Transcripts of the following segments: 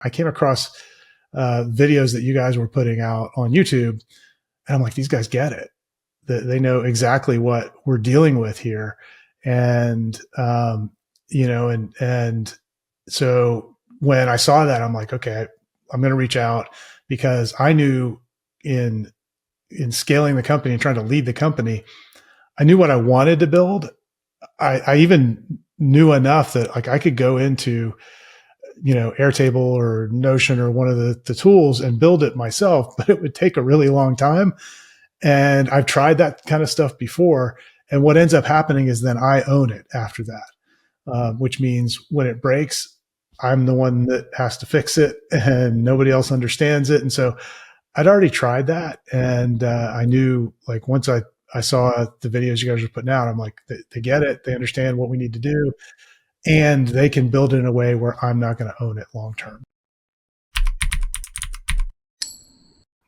I came across videos that you guys were putting out on YouTube, and I'm like, these guys get it. They know exactly what we're dealing with here. And, and so when I saw that, I'm like, okay, I'm going to reach out, because I knew in scaling the company and trying to lead the company, I knew what I wanted to build. I even knew enough that like I could go into, Airtable or Notion or one of the tools and build it myself, but it would take a really long time. And I've tried that kind of stuff before. And what ends up happening is then I own it after that, which means when it breaks, I'm the one that has to fix it and nobody else understands it. And so I'd already tried that. And I knew, like, once I saw the videos you guys were putting out, I'm like, they get it. They understand what we need to do. And they can build it in a way where I'm not going to own it long term.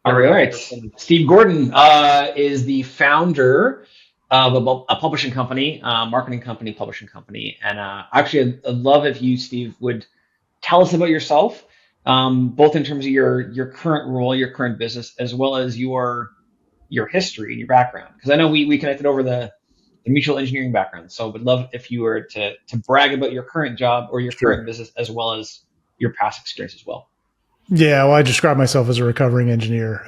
All right. Steve Gordon is the founder of a publishing company, marketing company, publishing company. And actually, I'd love if you, Steve, would tell us about yourself, both in terms of your current role, your current business, as well as your history and your background. Because I know we connected over the mutual engineering background. So would love if you were to brag about your current job or your current business, as well as your past experience as well. Yeah, well, I describe myself as a recovering engineer.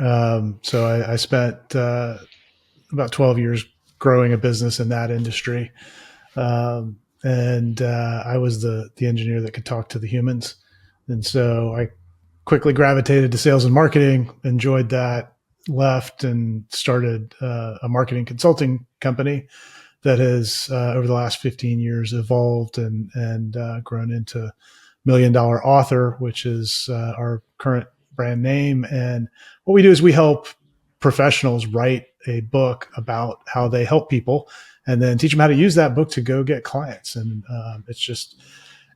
So I spent about 12 years growing a business in that industry. And I was the engineer that could talk to the humans. And so I quickly gravitated to sales and marketing, enjoyed that, left and started a marketing consulting company that has over the last 15 years evolved and grown into $1 Million Author, which is our current brand name. And what we do is we help professionals write a book about how they help people and then teach them how to use that book to go get clients. And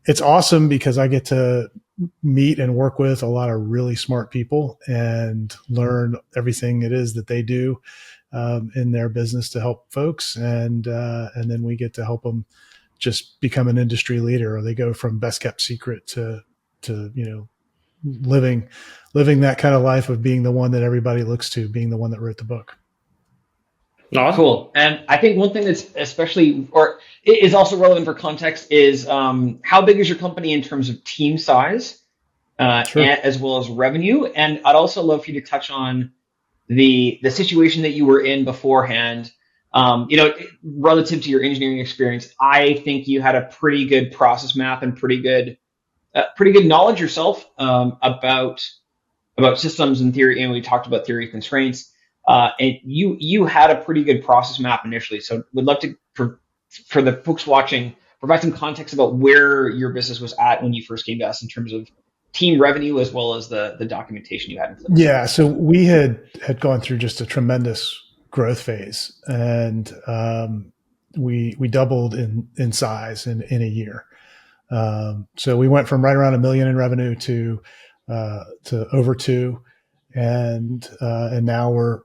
it's awesome because I get to meet and work with a lot of really smart people and learn everything it is that they do in their business to help folks. And then we get to help them just become an industry leader, or they go from best kept secret to living that kind of life of being the one that everybody looks to, being the one that wrote the book. Cool. And I think one thing that's especially, or is also relevant for context, is how big is your company in terms of team size, Sure. as well as revenue? And I'd also love for you to touch on the situation that you were in beforehand. Relative to your engineering experience, I think you had a pretty good process map and pretty good knowledge yourself about systems and theory. And we talked about theory of constraints. And you had a pretty good process map initially. So we'd love to, for the folks watching, provide some context about where your business was at when you first came to us in terms of team revenue, as well as the documentation you had in place. Yeah. So we had gone through just a tremendous growth phase, and we doubled in size in a year. So we went from right around $1 million in revenue to over $2 million, and now we're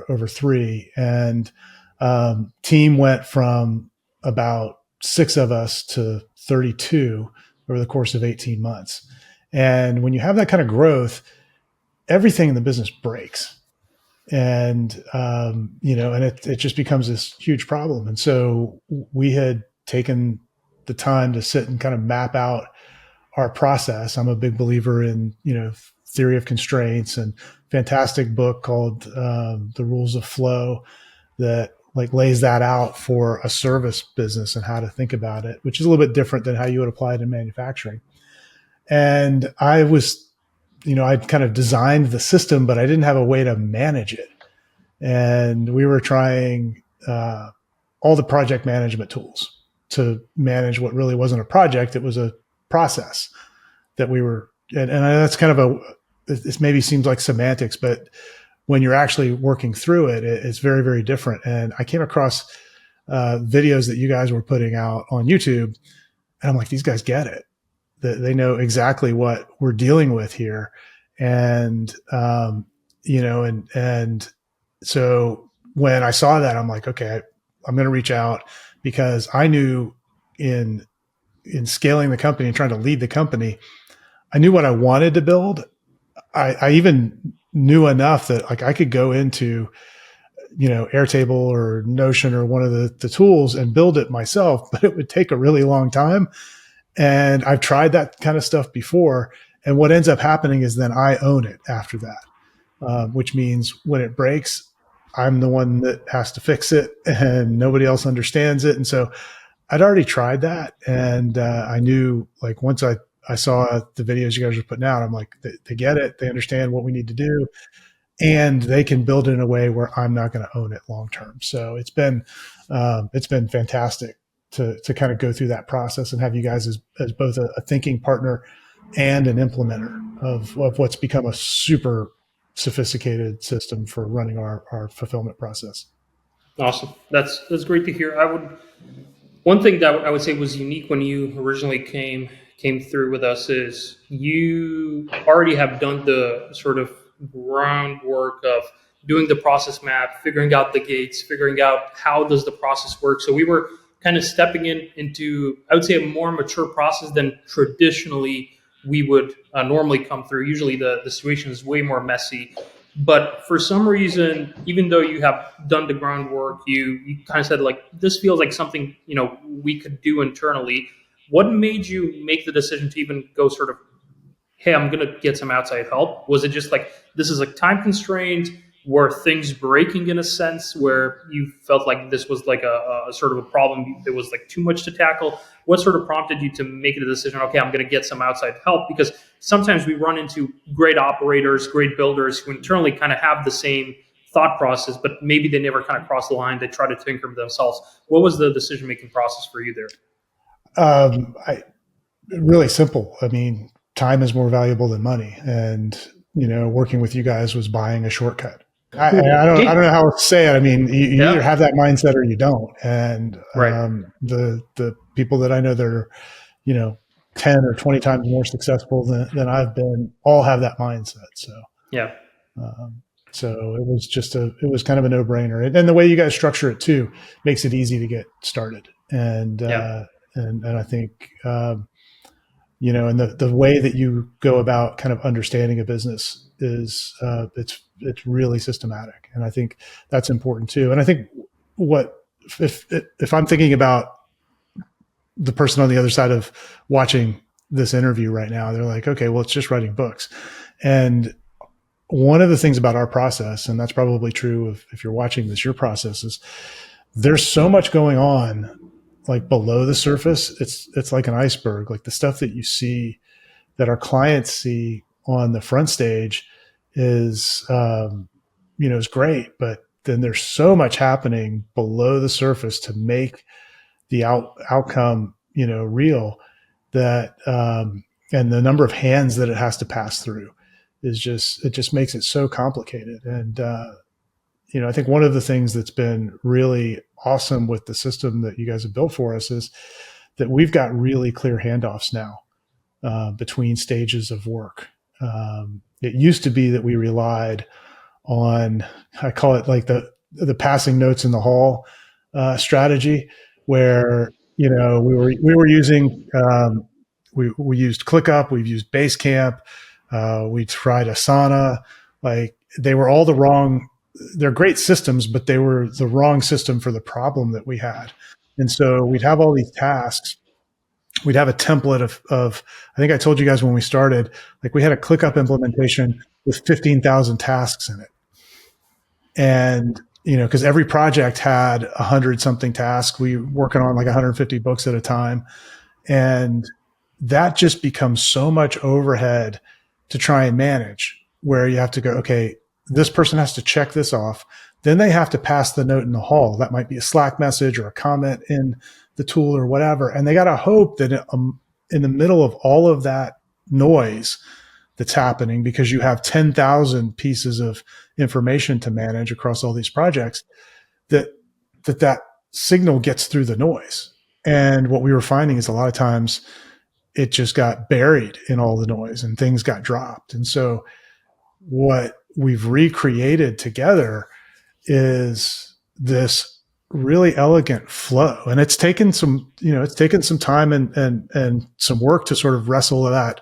over $3 million. And team went from about 6 of us to 32 over the course of 18 months. And when you have that kind of growth, everything in the business breaks. And, and it just becomes this huge problem. And so we had taken the time to sit and kind of map out our process. I'm a big believer in, theory of constraints, and fantastic book called The Rules of Flow that lays that out for a service business and how to think about it, which is a little bit different than how you would apply it in manufacturing. And I was, I'd kind of designed the system, but I didn't have a way to manage it. And we were trying all the project management tools to manage what really wasn't a project. It was a process that we were, and that's kind of this maybe seems like semantics, but when you're actually working through it, it's very, very different. And I came across videos that you guys were putting out on YouTube, and I'm like, these guys get it. They know exactly what we're dealing with here. And, and so when I saw that, I'm like, okay, I'm going to reach out, because I knew in scaling the company and trying to lead the company, I knew what I wanted to build. I even knew enough that like I could go into, Airtable or Notion or one of the tools and build it myself, but it would take a really long time. And I've tried that kind of stuff before. And what ends up happening is then I own it after that, which means when it breaks, I'm the one that has to fix it and nobody else understands it. And so I'd already tried that. And I knew like once I saw the videos you guys were putting out, I'm like, they get it. They understand what we need to do and they can build it in a way where I'm not going to own it long term. So it's been fantastic to kind of go through that process and have you guys as both a thinking partner and an implementer of what's become a super sophisticated system for running our fulfillment process. Awesome. That's great to hear. One thing that I would say was unique when you originally came through with us is you already have done the sort of groundwork of doing the process map, figuring out the gates, figuring out how does the process work. So we were kind of stepping into, I would say, a more mature process than traditionally we would normally come through. Usually the situation is way more messy. But for some reason, even though you have done the groundwork, you kind of said like this feels like something we could do internally. What made you make the decision to even go sort of, hey, I'm gonna get some outside help? Was it just like this is like time constrained? Were things breaking in a sense where you felt like this was like a sort of a problem that was like too much to tackle? What sort of prompted you to make the decision, okay, I'm going to get some outside help? Because sometimes we run into great operators, great builders who internally kind of have the same thought process, but maybe they never kind of cross the line. They try to tinker themselves. What was the decision-making process for you there? Really simple. I mean, time is more valuable than money. And, working with you guys was buying a shortcut. I don't know how to say it. I mean, you either have that mindset or you don't. And the people that I know that are, 10 or 20 times more successful than I've been all have that mindset. So, yeah. So it was kind of a no brainer. And the way you guys structure it too makes it easy to get started. And I think, and the way that you go about kind of understanding a business is it's really systematic, and I think that's important too. And I think if I'm thinking about the person on the other side of watching this interview right now, they're like, okay, well, it's just writing books. And one of the things about our process, and that's probably true if you're watching this, your process is there's so much going on like below the surface. It's like an iceberg. Like the stuff that you see that our clients see on the front stage is is great, but then there's so much happening below the surface to make the outcome real, that and the number of hands that it has to pass through is just makes it so complicated. And I think one of the things that's been really awesome with the system that you guys have built for us is that we've got really clear handoffs now between stages of work. It used to be that we relied on, I call it like the passing notes in the hall strategy, where we were using we used ClickUp, we've used Basecamp, we tried Asana. Like they were all the wrong. They're great systems, but they were the wrong system for the problem that we had. And so we'd have all these tasks. We'd have a template of I think I told you guys when we started, like we had a ClickUp implementation with 15,000 tasks in it. And, because every project had 100 something tasks, we were working on like 150 books at a time. And that just becomes so much overhead to try and manage, where you have to go, okay, this person has to check this off. Then they have to pass the note in the hall. That might be a Slack message or a comment in the tool or whatever. And they got to hope that in the middle of all of that noise that's happening, because you have 10,000 pieces of information to manage across all these projects, that signal gets through the noise. And what we were finding is a lot of times it just got buried in all the noise and things got dropped. And so what we've recreated together is this really elegant flow. And it's taken some time and some work to sort of wrestle that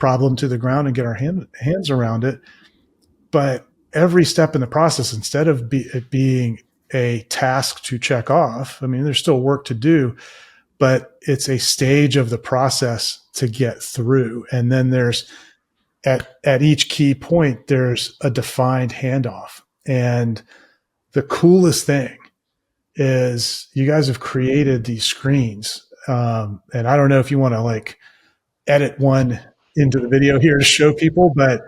problem to the ground and get our hands around it. But every step in the process, instead of it being a task to check off, I mean, there's still work to do, but it's a stage of the process to get through. And then there's at each key point, there's a defined handoff. And the coolest thing is you guys have created these screens. And I don't know if you want to like edit one into the video here to show people, but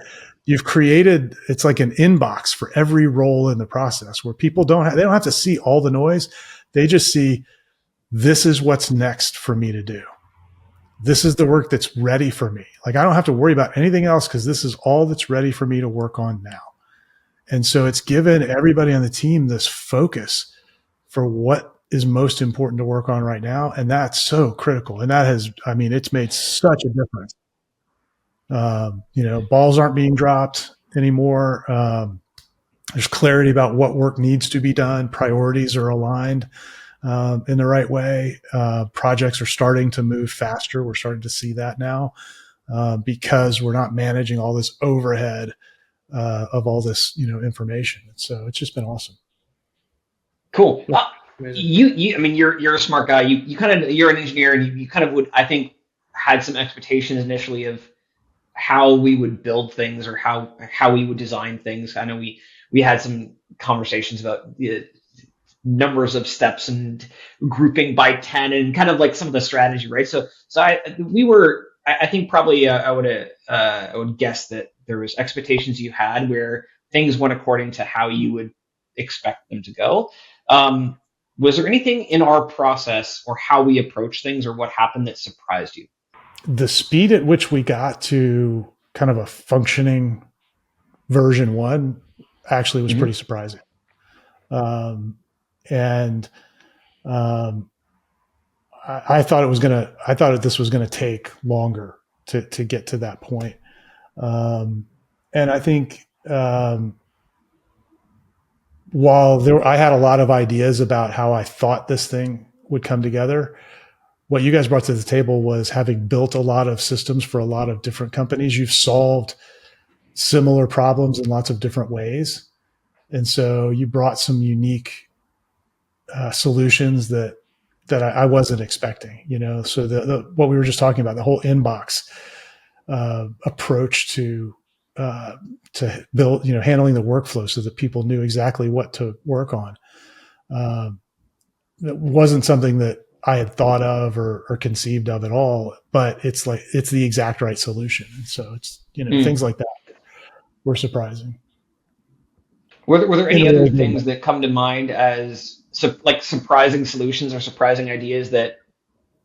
you've created, it's like an inbox for every role in the process where people they don't have to see all the noise. They just see, this is what's next for me to do. This is the work that's ready for me. Like I don't have to worry about anything else because this is all that's ready for me to work on now. And so it's given everybody on the team this focus for what is most important to work on right now. And that's so critical. And that has, I mean, it's made such a difference. Balls aren't being dropped anymore. There's clarity about what work needs to be done. Priorities are aligned in the right way. Projects are starting to move faster. We're starting to see that now because we're not managing all this overhead of all this, information. So it's just been awesome. Cool. I mean, you're a smart guy. You're an engineer, and you kind of would, I think, had some expectations initially of how we would build things or how we would design things. I know we had some conversations about the numbers of steps and grouping by 10 and kind of like some of the strategy, right? So I think probably I would guess that there was expectations you had where things went according to how you would expect them to go. Was there anything in our process or how we approach things or what happened that surprised you? The speed at which we got to kind of a functioning version 1 actually was pretty surprising. I thought this was gonna take longer to get to that point. And I think while I had a lot of ideas about how I thought this thing would come together, what you guys brought to the table was having built a lot of systems for a lot of different companies. You've solved similar problems in lots of different ways. And so you brought some unique solutions that I wasn't expecting, so what we were just talking about, the whole inbox approach to build, handling the workflow so that people knew exactly what to work on. It wasn't something that I had thought of or conceived of at all, but it's the exact right solution. And so it's, things like that were surprising. Were there any other things that come to mind as surprising solutions or surprising ideas that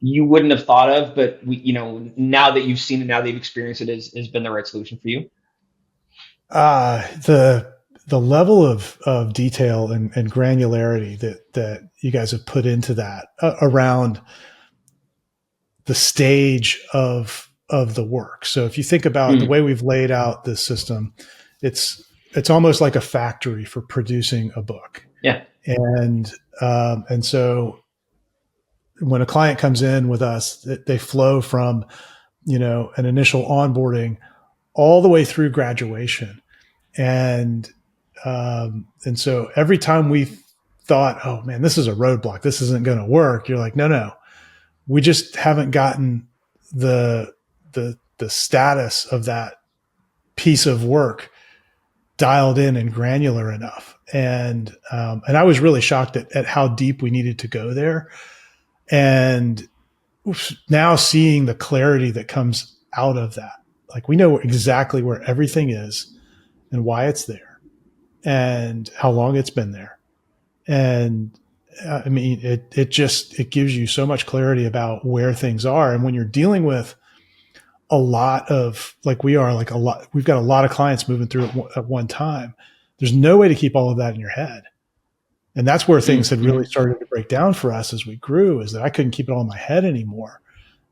you wouldn't have thought of, but now that you've seen it, now that you've experienced it, has been the right solution for you? The level of detail and granularity that you guys have put into that around the stage of the work. So if you think about the way we've laid out this system, it's almost like a factory for producing a book. Yeah. And so when a client comes in with us, they flow from, an initial onboarding all the way through graduation. And so every time we thought, oh man, this is a roadblock, this isn't going to work, you're like, no, we just haven't gotten the status of that piece of work dialed in and granular enough. And I was really shocked at how deep we needed to go there. And now seeing the clarity that comes out of that, like we know exactly where everything is and why it's there and how long it's been there. And I mean, it gives you so much clarity about where things are. And when you're dealing with a lot of, we've got a lot of clients moving through at one time, there's no way to keep all of that in your head. And that's where things had really started to break down for us as we grew, is that I couldn't keep it all in my head anymore.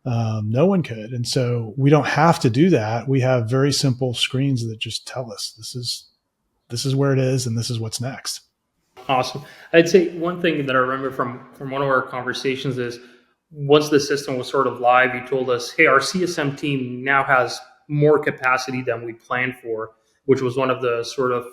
No one could. And so we don't have to do that. We have very simple screens that just tell us this is where it is and this is what's next. Awesome. I'd say one thing that I remember from one of our conversations is once the system was sort of live, you told us, hey, our CSM team now has more capacity than we planned for, which was one of the sort of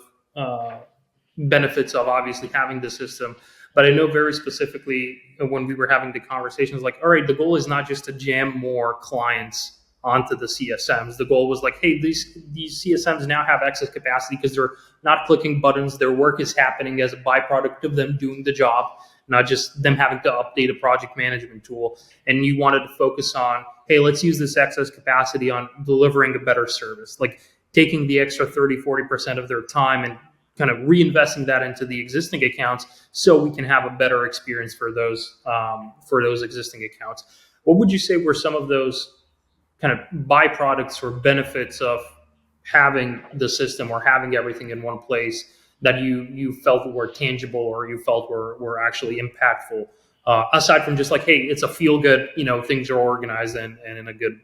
benefits of obviously having the system. But I know very specifically when we were having the conversations, like, all right, the goal is not just to jam more clients onto the CSMs. The goal was like, hey, these CSMs now have excess capacity because they're not clicking buttons. Their work is happening as a byproduct of them doing the job, not just them having to update a project management tool. And you wanted to focus on, hey, let's use this excess capacity on delivering a better service, like taking the extra 30-40% of their time and kind of reinvesting that into the existing accounts so we can have a better experience for those existing accounts. What would you say were some of those kind of byproducts or benefits of having the system or having everything in one place that you felt were tangible or you felt were actually impactful, aside from just like, hey, it's a feel good, things are organized and in a good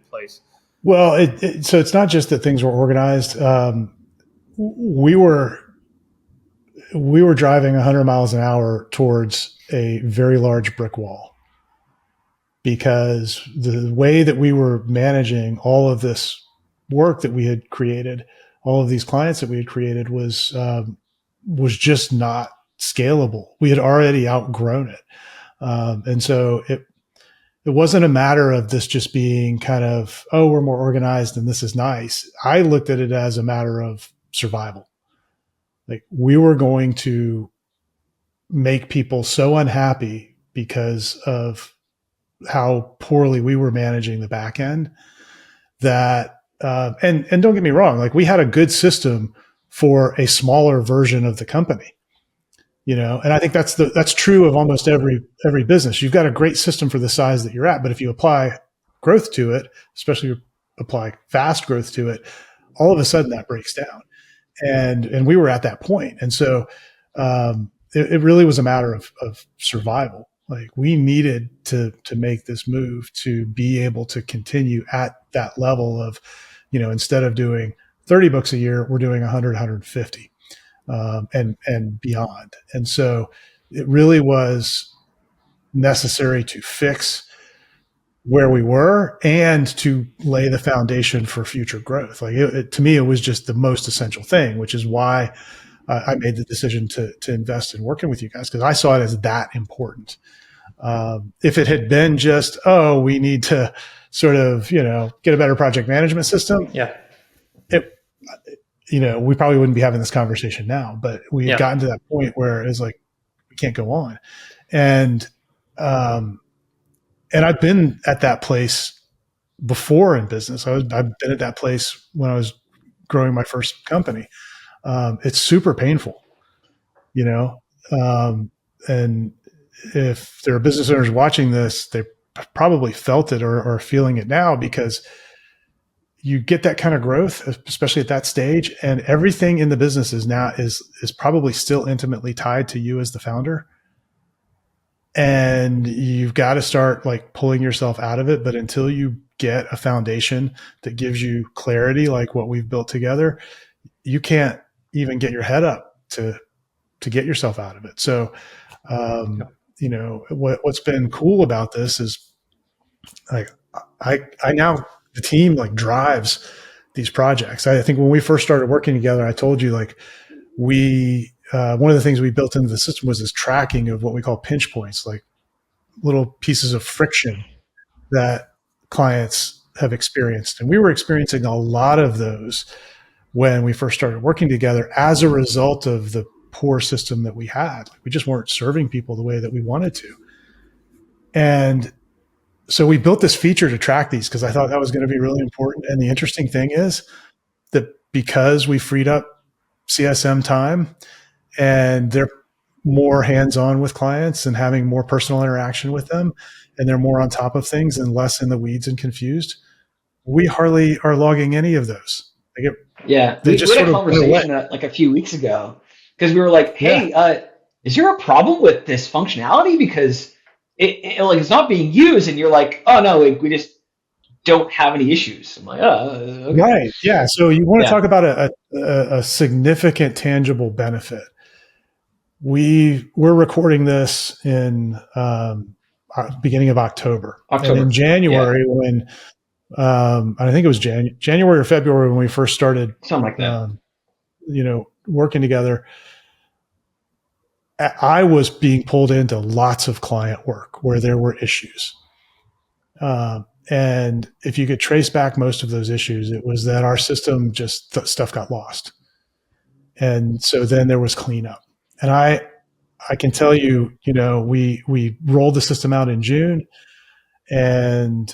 place? Well, so it's not just that things were organized. We were driving 100 miles an hour towards a very large brick wall, because the way that we were managing all of this work that we had created, all of these clients that we had created, was just not scalable. We had already outgrown it, and so it wasn't a matter of this just being kind of, oh, we're more organized and this is nice. I looked at it as a matter of survival. Like, we were going to make people so unhappy because of how poorly we were managing the back end that, and don't get me wrong, like, we had a good system for a smaller version of the company, and I think that's true of almost every business. You've got a great system for the size that you're at, but if you apply growth to it, especially apply fast growth to it, all of a sudden that breaks down. And we were at that point. And so it really was a matter of survival. Like, we needed to make this move to be able to continue at that level of, instead of doing 30 books a year, we're doing 100, 150. And beyond. And so it really was necessary to fix where we were and to lay the foundation for future growth. Like, to me, it was just the most essential thing, which is why I made the decision to invest in working with you guys, because I saw it as that important. If it had been just, oh, we need to sort of, get a better project management system. Yeah. We probably wouldn't be having this conversation now, but we had gotten to that point where it's like, we can't go on. And I've been at that place before in business. I've been at that place when I was growing my first company. It's super painful, and if there are business owners watching this, they probably felt it or are feeling it now, because you get that kind of growth, especially at that stage, and everything in the business is probably still intimately tied to you as the founder. And you've got to start like pulling yourself out of it. But until you get a foundation that gives you clarity, like what we've built together, you can't even get your head up to get yourself out of it. So, what's been cool about this is, like, I now, the team like drives these projects. I think when we first started working together, I told you, like, one of the things we built into the system was this tracking of what we call pinch points, like little pieces of friction that clients have experienced. And we were experiencing a lot of those when we first started working together as a result of the poor system that we had. We just weren't serving people the way that we wanted to. And so we built this feature to track these, because I thought that was going to be really important. And the interesting thing is that because we freed up CSM time and they're more hands-on with clients and having more personal interaction with them, and they're more on top of things and less in the weeds and confused, we hardly are logging any of those. We had a conversation like a few weeks ago, because we were like, hey, is there a problem with this functionality? Because it's not being used, and you're like, oh no, we just don't have any issues. I'm like, oh, okay. Right. Yeah. So you want to talk about a significant tangible benefit. We're recording this in beginning of October. And in January, when I think it was January or February when we first started, Something like that. working together. I was being pulled into lots of client work where there were issues. And if you could trace back most of those issues, it was that our system stuff got lost. And so then there was cleanup. And I can tell you, we rolled the system out in June, and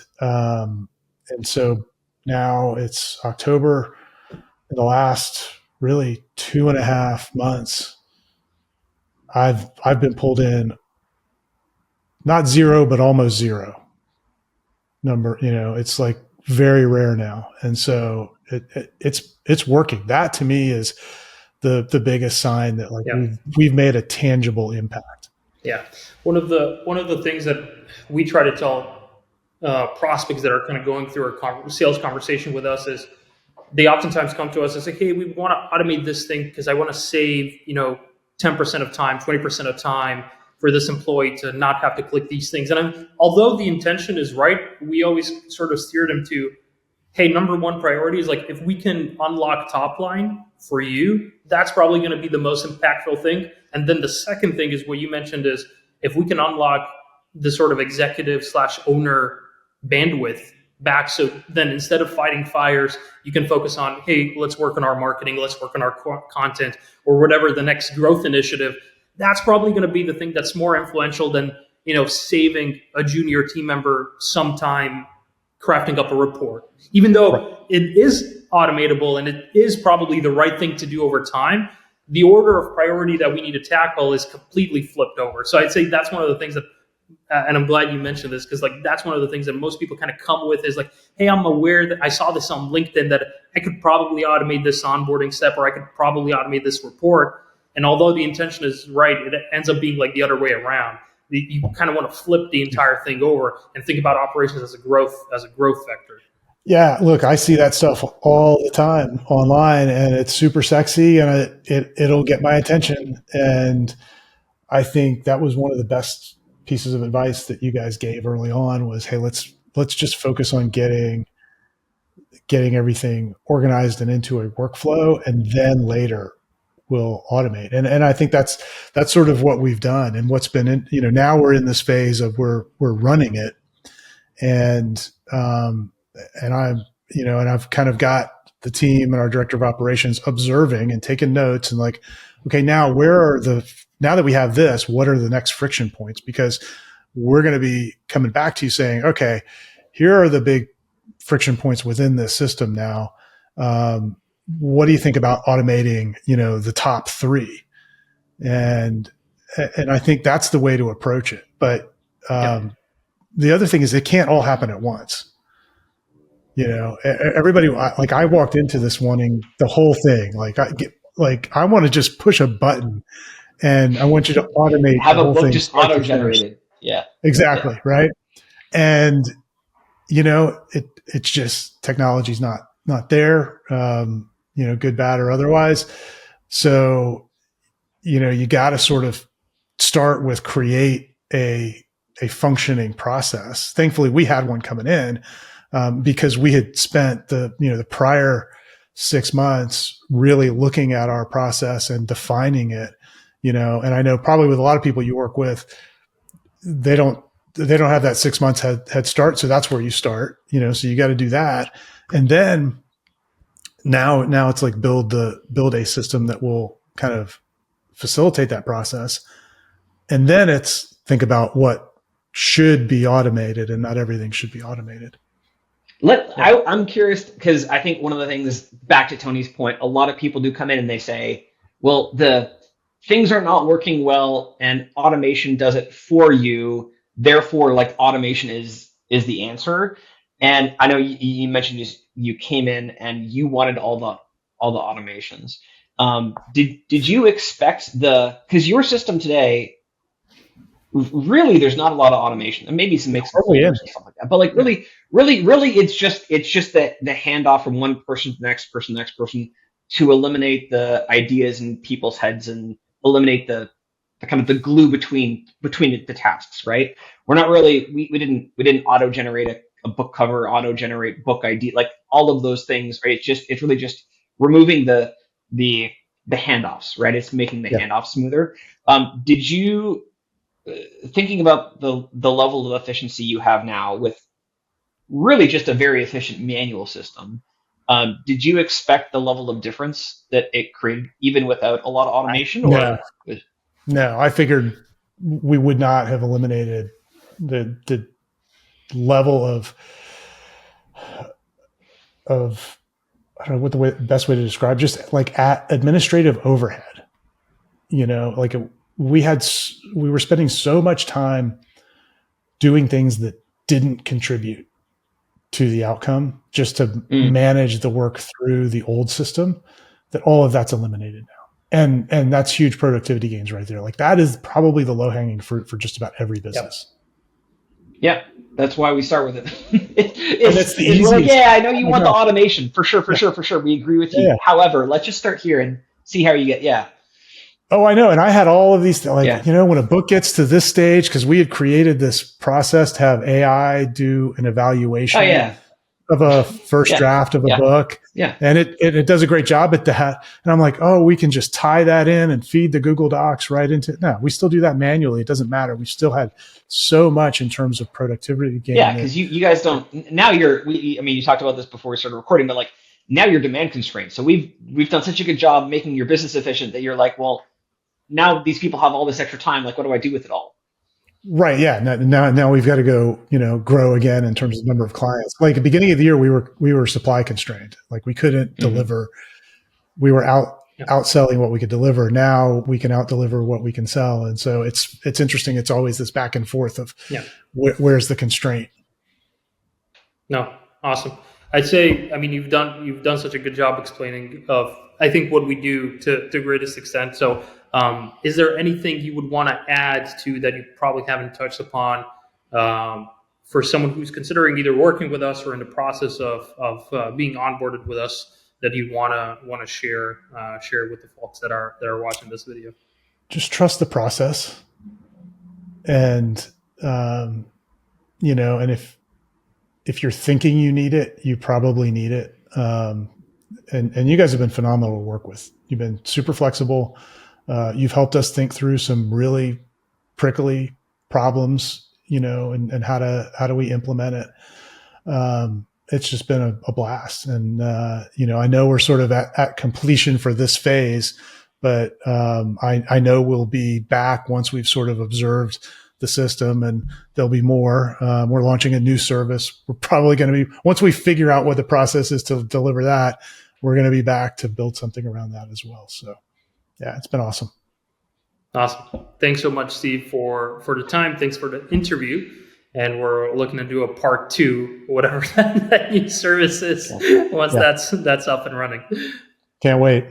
so now it's October. In the last really 2.5 months, I've been pulled in, not zero, but almost zero number. It's like very rare now, and so it's working. That to me is the biggest sign that we've made a tangible impact. Yeah, one of the things that we try to tell prospects that are kind of going through our sales conversation with us is they oftentimes come to us and say, "Hey, we want to automate this thing because I want to save 10% of time, 20% of time for this employee to not have to click these things." And although the intention is right, we always sort of steer them to, hey, number one priority is like, if we can unlock top line for you, that's probably going to be the most impactful thing. And then the second thing is what you mentioned is if we can unlock the sort of executive/owner bandwidth back. So then instead of fighting fires, you can focus on, hey, let's work on our marketing, let's work on our content, or whatever the next growth initiative. That's probably going to be the thing that's more influential than saving a junior team member some time crafting up a report, even though it is automatable and it is probably the right thing to do over time. The order of priority that we need to tackle is completely flipped over. So I'd say that's one of the things that, and I'm glad you mentioned this, because that's one of the things that most people kind of come with is like, hey, I'm aware that I saw this on LinkedIn that I could probably automate this onboarding step, or I could probably automate this report. And although the intention is right, it ends up being like the other way around. You kind of want to flip the entire thing over and think about operations as a growth vector. Yeah, look, I see that stuff all the time online, and it's super sexy, and it'll get my attention. And I think that was one of the best pieces of advice that you guys gave early on was, hey, let's just focus on getting everything organized and into a workflow, and then later we'll automate. And I think that's sort of what we've done, and what's been now we're in this phase of we're running it, and I'm and I've kind of got the team and our director of operations observing and taking notes and like, okay, now now that we have this, what are the next friction points? Because we're going to be coming back to you saying, okay, here are the big friction points within this system now. What do you think about automating, the top three? And I think that's the way to approach it. But the other thing is it can't all happen at once. Everybody, like, I walked into this wanting the whole thing. I want to just push a button and I want you to automate have the a whole book thing. just auto-generated. Yeah, exactly. Yeah. Right. And it's just technology's not there, good, bad, or otherwise. So, you got to sort of start with create a functioning process. Thankfully, we had one coming in because we had spent the prior 6 months really looking at our process and defining it. And I know probably with a lot of people you work with, they don't have that 6 months head start. So that's where you start, so you got to do that. And then now it's like build a system that will kind of facilitate that process. And then it's think about what should be automated, and not everything should be automated. I'm curious because I think one of the things, back to Tony's point, a lot of people do come in and they say, well, the things are not working well and automation does it for you. Therefore, like, automation is the answer. And I know you mentioned you came in and you wanted all the automations. Did you expect because your system today, really, there's not a lot of automation, and maybe some makes and stuff like that. But like, really, it's just the handoff from one person to the next person to eliminate the ideas in people's heads and eliminate the kind of the glue between the tasks. Right? We're not really we didn't auto generate a book cover, auto generate book ID, like all of those things, right? It's really just removing the handoffs, right? It's making the Yeah. handoff smoother. Did you thinking about the level of efficiency you have now with really just a very efficient manual system? Did you expect the level of difference that it created even without a lot of automation, No, or no, I figured we would not have eliminated the level of I don't know what best way to describe, just like at administrative overhead. Like we were spending so much time doing things that didn't contribute to the outcome just to manage the work through the old system, that all of that's eliminated now. And that's huge productivity gains right there. Like that is probably the low hanging fruit for just about every business. Yeah, that's why we start with it. That's the We're like, easiest. yeah, I know you Oh my want the gosh. automation for sure. We agree with you. Yeah. However, let's just start here and see how you get. Yeah, Oh, I know. And I had all of these, like, yeah. when a book gets to this stage, because we had created this process to have AI do an evaluation Oh yeah, of a first yeah, draft of a yeah, book. yeah. And it does a great job at that. And I'm like, oh, we can just tie that in and feed the Google Docs right into it. No, we still do that manually. It doesn't matter. We still had so much in terms of productivity gain. Yeah, because you guys don't now. I mean, you talked about this before we started recording, but like now you're demand constrained. So we've done such a good job making your business efficient that you're like, well, now these people have all this extra time. Like, what do I do with it all? Right. Yeah. Now we've got to go, grow again in terms of number of clients. Like at the beginning of the year, we were supply constrained. Like we couldn't deliver. We were outselling what we could deliver. Now we can out deliver what we can sell. And so it's interesting. It's always this back and forth of where's the constraint. No, awesome. I'd say, I mean, you've done such a good job explaining of, I think, what we do to the greatest extent. So, is there anything you would want to add to that you probably haven't touched upon for someone who's considering either working with us or in the process of being onboarded with us that you want to share with the folks that are watching this video? Just trust the process, and and if you're thinking you need it, you probably need it. And you guys have been phenomenal to work with. You've been super flexible. You've helped us think through some really prickly problems, and how do we implement it. It's just been a blast. And, I know we're sort of at completion for this phase, but I know we'll be back once we've sort of observed the system, and there'll be more. We're launching a new service. We're probably going to be, once we figure out what the process is to deliver that, we're going to be back to build something around that as well. So yeah, it's been awesome. Awesome. Thanks so much, Steve, for the time. Thanks for the interview. And we're looking to do a part 2, whatever that new service is, once that's up and running. Can't wait.